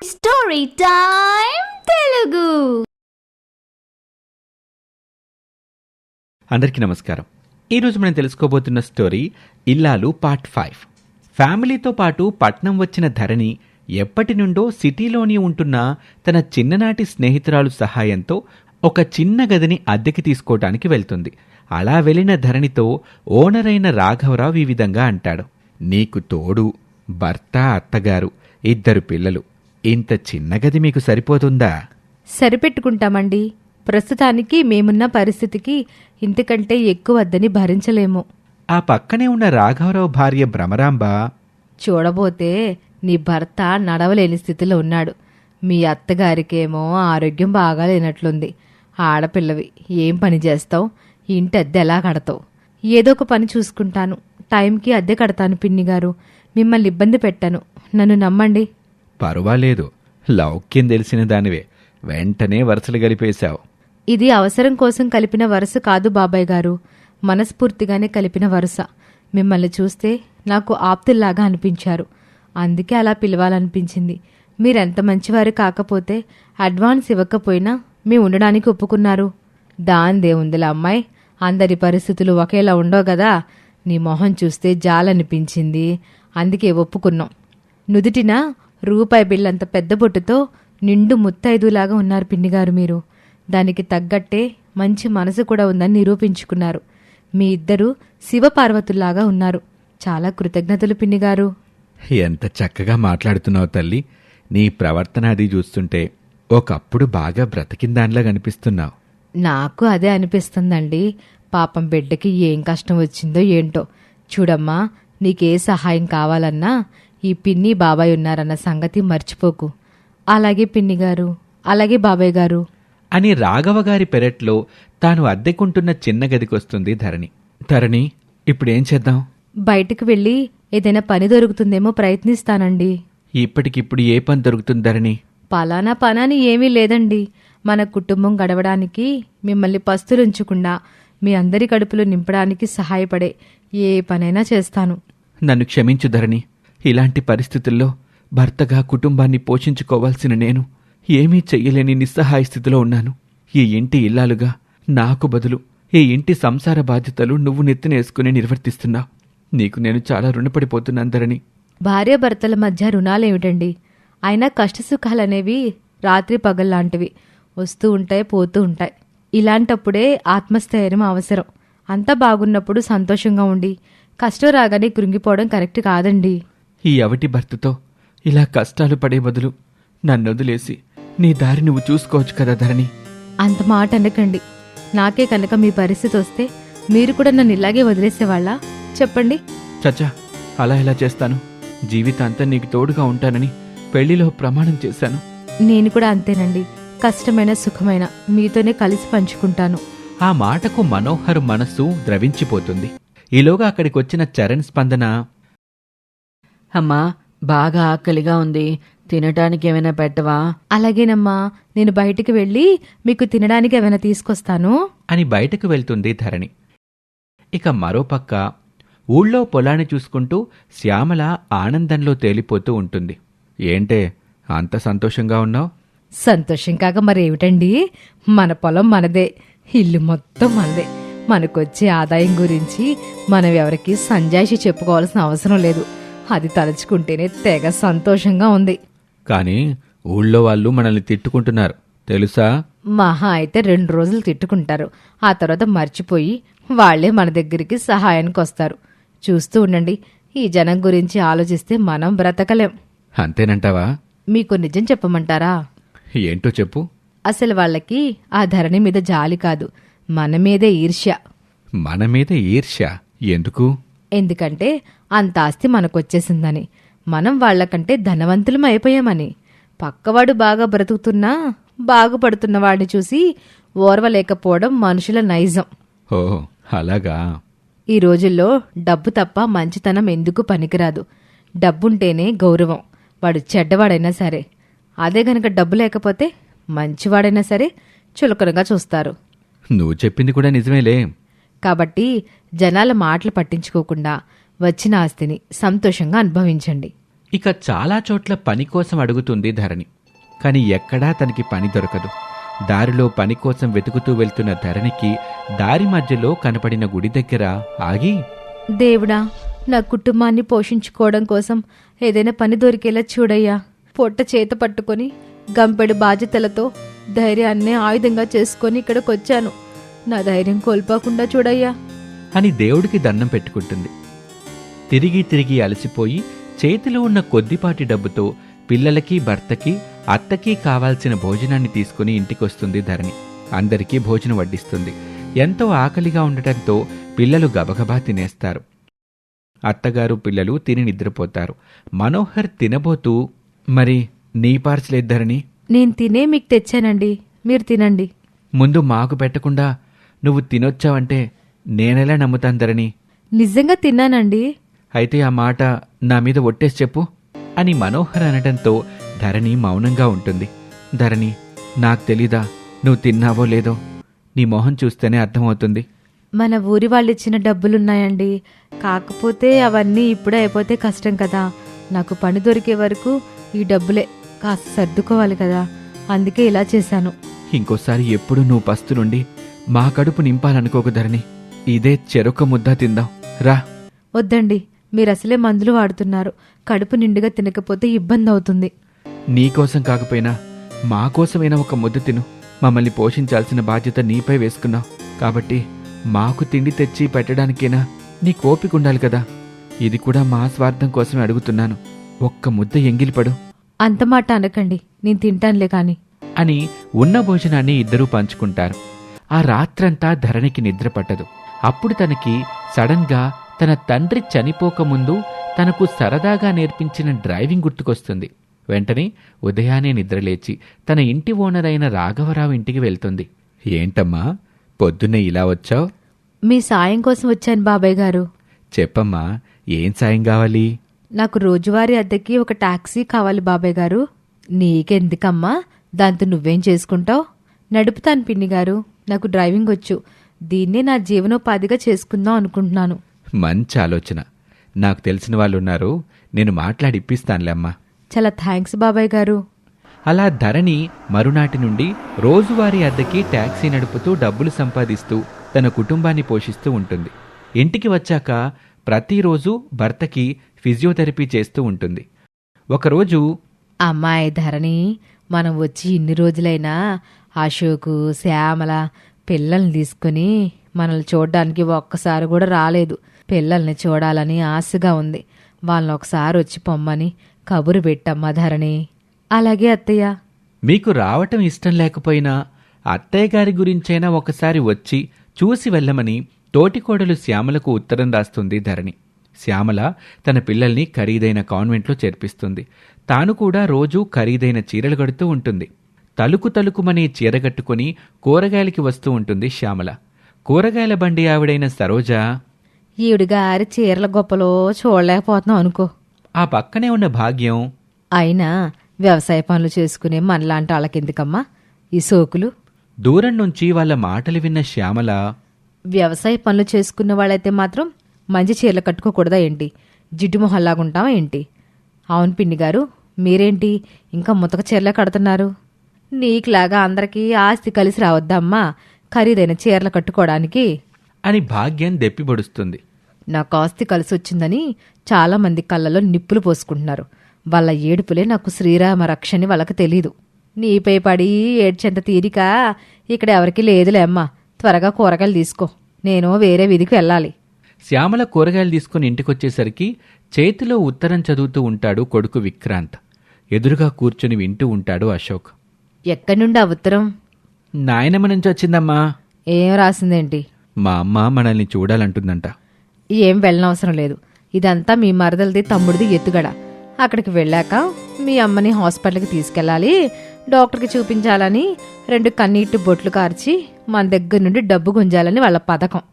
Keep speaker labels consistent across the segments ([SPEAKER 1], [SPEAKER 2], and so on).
[SPEAKER 1] Story time Telugu.
[SPEAKER 2] అందరికీ నమస్కారం. ఈరోజు మనం తెలుసుకోబోతున్న స్టోరీ ఇల్లాలు పార్ట్ 5. ఫ్యామిలీతో పాటు పట్నం వచ్చిన ధరణి ఎప్పటి నుండో సిటీలోని ఉంటున్న తన చిన్ననాటి స్నేహితురాలు సహాయంతో ఒక చిన్న గదిని అద్దెకి తీసుకోవటానికి వెళ్తుంది. అలా వెళ్ళిన ధరణితో ఓనర్ అయిన రాఘవరావు ఈ విధంగా అంటాడు. నీకు తోడు భర్త, అత్తగారు, 2 పిల్లలు. ఇంత చిన్న గది మీకు సరిపోతుందా?
[SPEAKER 3] సరిపెట్టుకుంటామండి. ప్రస్తుతానికి మేమున్న పరిస్థితికి ఇంతకంటే ఎక్కువ వద్దని భరించలేము.
[SPEAKER 2] ఆ పక్కనే ఉన్న రాఘవరావు భార్య భ్రమరాంబ,
[SPEAKER 3] చూడబోతే నీ భర్త నడవలేని స్థితిలో ఉన్నాడు. మీ అత్తగారికేమో ఆరోగ్యం బాగాలేనట్లుంది. ఆడపిల్లవి ఏం పని చేస్తావు? ఇంటి అద్దె ఎలా కడతావు? ఏదో ఒక పని చూసుకుంటాను. టైంకి అద్దె కడతాను పిన్నిగారు. మిమ్మల్ని ఇబ్బంది పెట్టాను, నన్ను నమ్మండి.
[SPEAKER 2] పర్వాలేదు, లౌక్యం తెలిసిన దానివే, వెంటనే వరుసలు గలిపేశావు.
[SPEAKER 3] ఇది అవసరం కోసం కలిపిన వరుస కాదు బాబాయ్ గారు, మనస్ఫూర్తిగానే కలిపిన వరుస. మిమ్మల్ని చూస్తే నాకు ఆప్తుల్లాగా అనిపించారు, అందుకే అలా పిలవాలనిపించింది. మీరెంత మంచివారు కాకపోతే అడ్వాన్స్ ఇవ్వకపోయినా మీ ఉండడానికి ఒప్పుకున్నారు. దాందేముందిలే అమ్మాయి, అందరి పరిస్థితులు ఒకేలా ఉండవు కదా. నీ మొహం చూస్తే జాలనిపించింది, అందుకే ఒప్పుకున్నాం. నుదుటిన రూపాయి బిల్లంత పెద్ద బొట్టుతో నిండు ముత్తైదులాగా ఉన్నారు పిన్నిగారు మీరు. దానికి తగ్గట్టే మంచి మనసు కూడా ఉందని నిరూపించుకున్నారు. మీ ఇద్దరు శివపార్వతుల్లాగా ఉన్నారు. చాలా కృతజ్ఞతలు పిన్నిగారు.
[SPEAKER 2] ఎంత చక్కగా మాట్లాడుతున్నావు తల్లి. నీ ప్రవర్తన అది చూస్తుంటే ఒకప్పుడు బాగా బ్రతికిందానిలా కనిపిస్తున్నావు.
[SPEAKER 3] నాకు అదే అనిపిస్తుందండి. పాపం బిడ్డకి ఏం కష్టం వచ్చిందో ఏంటో. చూడమ్మా, నీకే సహాయం కావాలన్నా ఈ పిన్ని బాబాయ్ ఉన్నారన్న సంగతి మర్చిపోకు. అలాగే పిన్నిగారు, అలాగే బాబాయ్ గారు
[SPEAKER 2] అని రాఘవగారి పెరట్లో తాను అద్దెకుంటున్న చిన్న గదికొస్తుంది ధరణి. ధరణి, ఇప్పుడేం చేద్దాం?
[SPEAKER 3] బయటికి వెళ్ళి ఏదైనా పని దొరుకుతుందేమో ప్రయత్నిస్తానండి.
[SPEAKER 2] ఇప్పటికిప్పుడు ఏ పని దొరుకుతుంది ధరణి?
[SPEAKER 3] పలానా పనాని ఏమీ లేదండి. మన కుటుంబం గడవడానికి, మిమ్మల్ని పస్తులుంచకుండా మీ అందరి కడుపులు నింపడానికి సహాయపడే ఏ పనైనా చేస్తాను.
[SPEAKER 2] నన్ను క్షమించు ధరణి. ఇలాంటి పరిస్థితుల్లో భర్తగా కుటుంబాన్ని పోషించుకోవాల్సిన నేను ఏమీ చెయ్యలేని నిస్సహాయ స్థితిలో ఉన్నాను. ఈ ఇంటి ఇల్లాలుగా నాకు బదులు ఈ ఇంటి సంసార బాధ్యతలు నువ్వు నెత్తినేసుకుని నిర్వర్తిస్తున్నావు. నీకు నేను చాలా రుణపడిపోతున్నాను ధరణి.
[SPEAKER 3] భార్యాభర్తల మధ్య రుణాలేమిటండి? అయినా కష్టసుఖాలనేవి రాత్రి పగల్లాంటివి, వస్తూ ఉంటాయి, పోతూ ఉంటాయి. ఇలాంటప్పుడే ఆత్మస్థైర్యం అవసరం. అంతా బాగున్నప్పుడు సంతోషంగా ఉండి కష్టం రాగానే కృంగిపోవడం కరెక్ట్ కాదండి.
[SPEAKER 2] ఈ అవటి భర్తతో ఇలా కష్టాలు పడే బదులు నన్నొదిలేసి నీ దారి నువ్వు చూసుకోవచ్చు కదా ధరణి.
[SPEAKER 3] అంత మాట అనకండి. నాకే కనుక మీ పరిస్థితి వస్తే మీరు కూడా నన్ను ఇలాగే వదిలేసేవాళ్ళా చెప్పండి?
[SPEAKER 2] చచ్చా, అలా ఎలా చేస్తాను? జీవితాంతా నీకు తోడుగా ఉంటానని పెళ్లిలో ప్రమాణం చేశాను.
[SPEAKER 3] నేను కూడా అంతేనండి. కష్టమైన సుఖమైన మీతోనే కలిసి పంచుకుంటాను.
[SPEAKER 2] ఆ మాటకు మనోహర్ మనస్సు ద్రవించిపోతుంది. ఈలోగా అక్కడికొచ్చిన చరణ్ స్పందన,
[SPEAKER 4] అమ్మా, బాగా ఆకలిగా ఉంది, తినటానికి ఏమైనా పెట్టవా?
[SPEAKER 3] అలాగేనమ్మా, నేను బయటికి వెళ్ళి మీకు తినడానికి ఏమైనా తీసుకొస్తాను
[SPEAKER 2] అని బయటకు వెళ్తుంది ధరణి. ఇక మరోపక్క ఊళ్ళో పొలాన్ని చూసుకుంటూ శ్యామల ఆనందంలో తేలిపోతూ ఉంటుంది. ఏంటే అంత సంతోషంగా ఉన్నావు?
[SPEAKER 3] సంతోషం కాక మరేమిటండి, మన పొలం మనదే, ఇల్లు మొత్తం మనదే. మనకొచ్చే ఆదాయం గురించి మనం ఎవరికి సంజాయిషి చెప్పుకోవాల్సిన అవసరం లేదు. అది తలుచుకుంటేనే తెగ సంతోషంగా ఉంది.
[SPEAKER 2] కానీ ఊళ్ళో వాళ్ళు మనల్ని తిట్టుకుంటున్నారు తెలుసా?
[SPEAKER 3] మహా అయితే 2 రోజులు తిట్టుకుంటారు. ఆ తర్వాత మర్చిపోయి వాళ్లే మన దగ్గరికి సహాయానికి వస్తారు. చూస్తూ ఉండండి. ఈ జనం గురించి ఆలోచిస్తే మనం బ్రతకలేం.
[SPEAKER 2] అంతేనంటావా?
[SPEAKER 3] మీకు నిజం చెప్పమంటారా?
[SPEAKER 2] ఏంటో చెప్పు.
[SPEAKER 3] అసలు వాళ్ళకి ఆ ధరణి మీద జాలి కాదు, మన మీదే ఈర్ష్య.
[SPEAKER 2] మన మీద ఈర్ష్య ఎందుకు?
[SPEAKER 3] ఎందుకంటే అంత ఆస్తి మనకొచ్చేసిందని, మనం వాళ్లకంటే ధనవంతులం అయిపోయామని. పక్కవాడు బాగా బ్రతుకుతున్నా బాగుపడుతున్న వాడిని చూసి ఓర్వలేకపోవడం మనుషుల నైజం.
[SPEAKER 2] ఓ అలాగా?
[SPEAKER 3] ఈ రోజుల్లో డబ్బు తప్ప మంచితనం ఎందుకు పనికిరాదు. డబ్బుంటేనే గౌరవం, వాడు చెడ్డవాడైనా సరే. అదే గనక డబ్బు లేకపోతే మంచివాడైనా సరే చులకనగా చూస్తారు.
[SPEAKER 2] నువ్వు చెప్పింది కూడా నిజమేలే.
[SPEAKER 3] కాబట్టి జనాల మాటలు పట్టించుకోకుండా వచ్చిన ఆస్తిని సంతోషంగా అనుభవించండి.
[SPEAKER 2] ఇక చాలా చోట్ల పని కోసం అడుగుతుంది ధరణి. కానీ ఎక్కడా తనకి పని దొరకదు. దారిలో పని కోసం వెతుకుతూ వెళ్తున్న ధరణికి దారి మధ్యలో కనపడిన గుడి దగ్గర ఆగి,
[SPEAKER 3] దేవుడా, నా కుటుంబాన్ని పోషించుకోవడం కోసం ఏదైనా పని దొరికేలా చూడయ్యా. పొట్ట చేత పట్టుకొని గంపెడు బాధ్యతలతో ధైర్యాన్నే ఆయుధంగా చేసుకొని ఇక్కడికి వచ్చాను. నా ధైర్యం కోల్పోకుండా చూడయ్యా
[SPEAKER 2] అని దేవుడికి దండం పెట్టుకుంటుంది. తిరిగి తిరిగి అలసిపోయి చేతిలో ఉన్న కొద్దిపాటి డబ్బుతో పిల్లలకి, భర్తకి, అత్తకి కావాల్సిన భోజనాన్ని తీసుకుని ఇంటికొస్తుంది ధరణి. అందరికీ భోజనం వడ్డిస్తుంది. ఎంతో ఆకలిగా ఉండటంతో పిల్లలు గబగబా తినేస్తారు. అత్తగారు, పిల్లలు తిని నిద్రపోతారు. మనోహర్ తినబోతూ, మరి నీ పార్సలేదు ధరణి?
[SPEAKER 3] నేను తినే మీకు తెచ్చానండి, మీరు తినండి.
[SPEAKER 2] ముందు మాకు పెట్టకుండా నువ్వు తినొచ్చావంటే నేనెలా నమ్ముతాను ధరణి?
[SPEAKER 3] నిజంగా తిన్నానండి.
[SPEAKER 2] అయితే ఆ మాట నా మీద ఒట్టేసి చెప్పు అని మనోహర్ అనటంతో ధరణి మౌనంగా ఉంటుంది. ధరణి, నాకు తెలీదా నువ్వు తిన్నావో లేదో? నీ మొహం చూస్తేనే అర్థమవుతుంది.
[SPEAKER 3] మన ఊరి వాళ్ళిచ్చిన డబ్బులున్నాయండి. కాకపోతే అవన్నీ ఇప్పుడే అయిపోతే కష్టం కదా. నాకు పని దొరికే వరకు ఈ డబ్బులే కాస్త సర్దుకోవాలి కదా, అందుకే ఇలా చేశాను.
[SPEAKER 2] ఇంకోసారి ఎప్పుడు నువ్వు పస్తు నుండి మా కడుపు నింపాలనుకోకు ధరణి. ఇదే చెరొక ముద్ద తిందాం రా.
[SPEAKER 3] వద్దండి, మీరు అసలే మందులు వాడుతున్నారు. కడుపు నిండుగా తినకపోతే ఇబ్బంది అవుతుంది.
[SPEAKER 2] నీకోసం కాకపోయినా మా కోసమైనా ఒక ముద్ద తిను. మమ్మల్ని పోషించాల్సిన బాధ్యత నీపై వేసుకున్నావు కాబట్టి మాకు తిండి తెచ్చి పెట్టడానికైనా నీ కోపిక ఉండాలి కదా. ఇది కూడా మా స్వార్థం కోసమే అడుగుతున్నాను. ఒక్క ముద్ద ఎంగిలిపడు.
[SPEAKER 3] అంత మాట అనకండి, నేను తింటానులే కాని
[SPEAKER 2] అని ఉన్న భోజనాన్ని ఇద్దరూ పంచుకుంటారు. ఆ రాత్రంతా ధరణికి నిద్ర పట్టదు. అప్పుడు తనకి సడన్గా తన తండ్రి చనిపోకముందు తనకు సరదాగా నేర్పించిన డ్రైవింగ్ గుర్తుకొస్తుంది. వెంటనే ఉదయాన్నే నిద్రలేచి తన ఇంటి ఓనర్ అయిన రాఘవరావు ఇంటికి వెళ్తుంది. ఏంటమ్మా పొద్దున్నే ఇలా వచ్చావు?
[SPEAKER 3] మీ సాయం కోసం వచ్చాను బాబాయ్ గారు.
[SPEAKER 2] చెప్పమ్మా, ఏం సాయం కావాలి?
[SPEAKER 3] నాకు రోజువారీ అద్దెకి ఒక టాక్సీ కావాలి బాబాయ్ గారు. నీకెందుకమ్మా, దాంతో నువ్వేం చేసుకుంటావు? నడుపుతాను పిన్ని గారు, నాకు డ్రైవింగ్ వచ్చు. దీన్నే నా జీవనోపాధిగా చేసుకుందాం అనుకుంటున్నాను.
[SPEAKER 2] మంచి ఆలోచన. నాకు తెలిసిన వాళ్ళున్నారు, నేను మాట్లాడి ఇప్పిస్తానులే అమ్మా.
[SPEAKER 3] చాలా థ్యాంక్స్ బాబాయ్ గారు.
[SPEAKER 2] అలా ధరణి మరునాటి నుండి రోజువారీ అద్దెకి టాక్సీ నడుపుతూ డబ్బులు సంపాదిస్తూ తన కుటుంబాన్ని పోషిస్తూ ఉంటుంది. ఇంటికి వచ్చాక ప్రతిరోజు భర్తకి ఫిజియోథెరపీ చేస్తూ ఉంటుంది. ఒకరోజు,
[SPEAKER 3] అమ్మాయి ధరణి, మనం వచ్చి ఇన్ని రోజులైనా అశోకు, శ్యామల పిల్లల్ని తీసుకుని మనల్ని చూడ్డానికి ఒక్కసారి కూడా రాలేదు. పిల్లల్ని చూడాలని ఆశగా ఉంది. వాళ్ళని ఒకసారి వచ్చి పొమ్మని కబురు పెట్టమ్మా ధరణి. అలాగే అత్తయ్య.
[SPEAKER 2] మీకు రావటం ఇష్టం లేకపోయినా అత్తయ్య గారి గురించైనా ఒకసారి వచ్చి చూసి వెళ్ళమని తోటికోడలు శ్యామలకు ఉత్తరం రాస్తుంది ధరణి. శ్యామల తన పిల్లల్ని ఖరీదైన కాన్వెంట్లో చేర్పిస్తుంది. తాను కూడా రోజూ ఖరీదైన చీరలు కడుతూ ఉంటుంది. తలుకు తలుకుమనే చీరగట్టుకుని కూరగాయలకి వస్తూ ఉంటుంది శ్యామల. కూరగాయల బండి ఆవిడైన సరోజ,
[SPEAKER 3] ఈవిడిగారి చీరల గొప్పలో చూడలేకపోతున్నాం అనుకో.
[SPEAKER 2] ఆ పక్కనే ఉన్న భాగ్యం,
[SPEAKER 3] అయినా వ్యవసాయ పనులు చేసుకునే మనలాంటి వాళ్ళకెందుకమ్మా ఈ సోకులు?
[SPEAKER 2] దూరం నుంచి వాళ్ళ మాటలు విన్న శ్యామల,
[SPEAKER 3] వ్యవసాయ పనులు చేసుకున్న వాళ్ళైతే మాత్రం మంచి చీరలు కట్టుకోకూడదా ఏంటి? జిడ్డు మొహల్లాగుంటావా ఏంటి? అవును పిన్ని గారు, మీరేంటి ఇంకా ముతక చీరలే కడుతున్నారు? నీకులాగా అందరికీ ఆస్తి కలిసి రావద్దమ్మా ఖరీదైన చీరలు కట్టుకోవడానికి
[SPEAKER 2] అని భాగ్యం దెప్పిబొడుస్తుంది.
[SPEAKER 3] నాకు ఆస్తి కలిసి వచ్చిందని చాలామంది కళ్ళలో నిప్పులు పోసుకుంటున్నారు. వాళ్ళ ఏడుపులే నాకు శ్రీరామ రక్షని వాళ్ళకి తెలీదు. నీపై పడి ఏడ్చేంత తీరిక ఇక్కడ ఎవరికీ లేదులే అమ్మా. త్వరగా కూరగాయలు తీసుకో, నేను వేరే వీధికి వెళ్ళాలి.
[SPEAKER 2] శ్యామల కూరగాయలు తీసుకుని ఇంటికొచ్చేసరికి చేతిలో ఉత్తరం చదువుతూ ఉంటాడు కొడుకు విక్రాంత్. ఎదురుగా కూర్చుని వింటూ ఉంటాడు అశోక్.
[SPEAKER 3] ఎక్కడి నుండి ఆ ఉత్తరం?
[SPEAKER 2] నాయనమ్మ నుంచి వచ్చిందమ్మా.
[SPEAKER 3] ఏం రాసిందేంటి?
[SPEAKER 2] మా అమ్మ మనల్ని చూడాలంటుందంట.
[SPEAKER 3] ఏం వెళ్ళనవసరం లేదు. ఇదంతా మీ మరదలది తమ్ముడిది ఎత్తుగడ. అక్కడికి వెళ్ళాక మీ అమ్మని హాస్పిటల్కి తీసుకెళ్ళాలి, డాక్టర్కి చూపించాలని 2 కన్నీటి బొట్లు కార్చి మన దగ్గర నుండి డబ్బు గుంజాలని వాళ్ళ పథకం.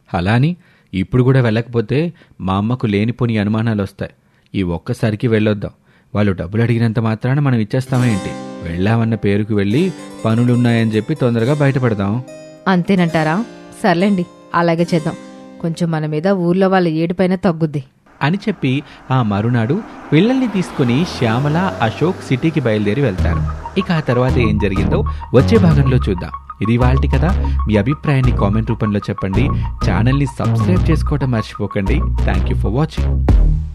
[SPEAKER 2] అలాని ఇప్పుడు కూడా వెళ్ళకపోతే మా అమ్మకు లేనిపోని అనుమానాలు వస్తాయి. ఈ ఒక్కసారికి వెళ్ళొద్దాం. వాళ్ళు డబ్బులు అడిగినంత మాత్రాన మనం ఇచ్చేస్తామా ఏంటి? వెళ్ళామన్న పేరుకు వెళ్ళి పనులున్నాయని చెప్పి తొందరగా బయటపడదాం.
[SPEAKER 3] అంతేనంటారా? సర్లేండి, అలాగే చేద్దాం. కొంచెం మన మీద ఊర్లో వాళ్ళ ఏడుపైన తగ్గుద్ది
[SPEAKER 2] అని చెప్పి ఆ మరునాడు పిల్లల్ని తీసుకుని శ్యామల అశోక్ సిటీకి బయలుదేరి వెళ్తారు. ఇక ఆ తర్వాత ఏం జరిగిందో వచ్చే భాగంలో చూద్దాం. ఇది ఇవాల్టి కదా. మీ అభిప్రాయాన్ని కామెంట్ రూపంలో చెప్పండి. ఛానల్ని సబ్స్క్రైబ్ చేసుకోవడం మర్చిపోకండి. Thank you for watching.